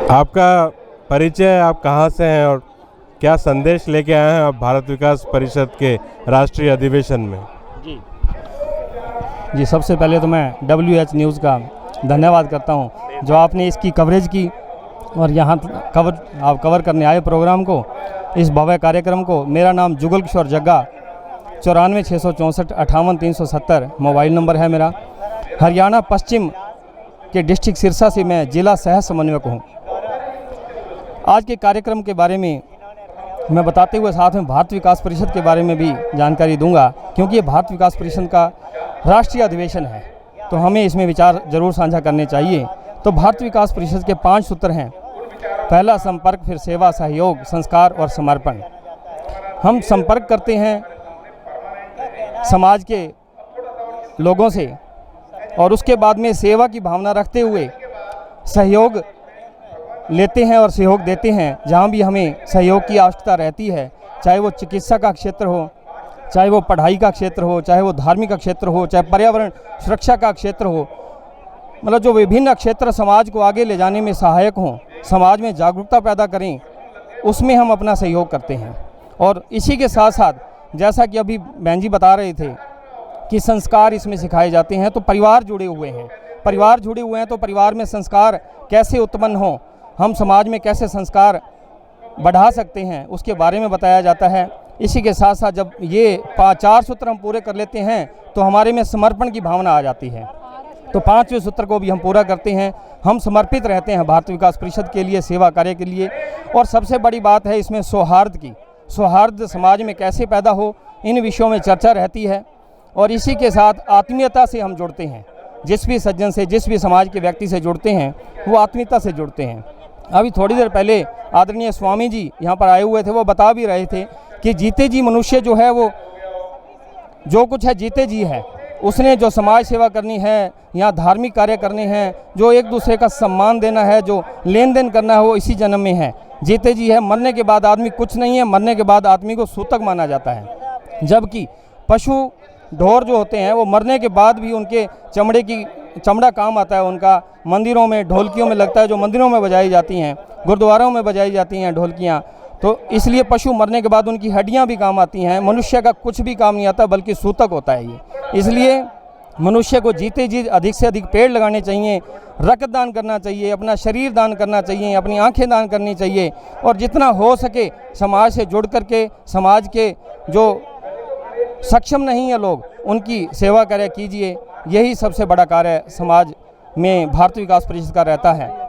आपका परिचय, आप कहाँ से हैं और क्या संदेश लेके आए हैं आप भारत विकास परिषद के राष्ट्रीय अधिवेशन में? जी, सबसे पहले तो मैं WH न्यूज़ का धन्यवाद करता हूं जो आपने इसकी कवरेज की और यहाँ आप कवर करने आए प्रोग्राम को, इस भव्य कार्यक्रम को। मेरा नाम जुगल किशोर जग्गा, 94,664,58,370 मोबाइल नंबर है मेरा। हरियाणा पश्चिम के डिस्ट्रिक्ट सिरसा से मैं जिला सह समन्वयक हूँ। आज के कार्यक्रम के बारे में मैं बताते हुए साथ में भारत विकास परिषद के बारे में भी जानकारी दूंगा, क्योंकि ये भारत विकास परिषद का राष्ट्रीय अधिवेशन है तो हमें इसमें विचार जरूर साझा करने चाहिए। तो भारत विकास परिषद के 5 सूत्र हैं। पहला संपर्क, फिर सेवा, सहयोग, संस्कार और समर्पण। हम संपर्क करते हैं समाज के लोगों से और उसके बाद में सेवा की भावना रखते हुए सहयोग लेते हैं और सहयोग देते हैं जहाँ भी हमें सहयोग की आवश्यकता रहती है, चाहे वो चिकित्सा का क्षेत्र हो, चाहे वो पढ़ाई का क्षेत्र हो, चाहे वो धार्मिक का क्षेत्र हो, चाहे पर्यावरण सुरक्षा का क्षेत्र हो। मतलब जो विभिन्न क्षेत्र समाज को आगे ले जाने में सहायक हों, समाज में जागरूकता पैदा करें, उसमें हम अपना सहयोग करते हैं। और इसी के साथ साथ जैसा कि अभी बहन जी बता रहे थे कि संस्कार इसमें सिखाए जाते हैं, तो परिवार जुड़े हुए हैं। परिवार जुड़े हुए हैं तो परिवार में संस्कार कैसे उत्पन्न हों, हम समाज में कैसे संस्कार बढ़ा सकते हैं, उसके बारे में बताया जाता है। इसी के साथ साथ जब ये 4 सूत्र हम पूरे कर लेते हैं तो हमारे में समर्पण की भावना आ जाती है। तो 5वें सूत्र को भी हम पूरा करते हैं। हम समर्पित रहते हैं भारत विकास परिषद के लिए, सेवा कार्य के लिए। और सबसे बड़ी बात है इसमें सौहार्द की। सौहार्द समाज में कैसे पैदा हो, इन विषयों में चर्चा रहती है। और इसी के साथ आत्मीयता से हम जुड़ते हैं। जिस भी सज्जन से, जिस भी समाज के व्यक्ति से जुड़ते हैं वो आत्मीयता से जुड़ते हैं। अभी थोड़ी देर पहले आदरणीय स्वामी जी यहाँ पर आए हुए थे, वो बता भी रहे थे कि जीते जी मनुष्य जो है वो जो कुछ है जीते जी है। उसने जो समाज सेवा करनी है या धार्मिक कार्य करने हैं, जो एक दूसरे का सम्मान देना है, जो लेन देन करना है, वो इसी जन्म में है। जीते जी है। मरने के बाद आदमी कुछ नहीं है। मरने के बाद आदमी को सूतक माना जाता है। जबकि पशु ढोर जो होते हैं वो मरने के बाद भी उनके चमड़ा काम आता है। उनका मंदिरों में ढोलकियों में लगता है, जो मंदिरों में बजाई जाती हैं, गुरुद्वारों में बजाई जाती हैं ढोलकियाँ। तो इसलिए पशु मरने के बाद उनकी हड्डियाँ भी काम आती हैं। मनुष्य का कुछ भी काम नहीं आता, बल्कि सूतक होता है ये। इसलिए मनुष्य को जीते जी अधिक से अधिक पेड़ लगाने चाहिए, रक्तदान करना चाहिए, अपना शरीर दान करना चाहिए, अपनी आंखें दान करनी चाहिए। और जितना हो सके समाज से जुड़ करके, समाज के जो सक्षम नहीं है लोग, उनकी सेवा कार्य कीजिए। यही सबसे बड़ा कार्य समाज में भारत विकास परिषद का रहता है।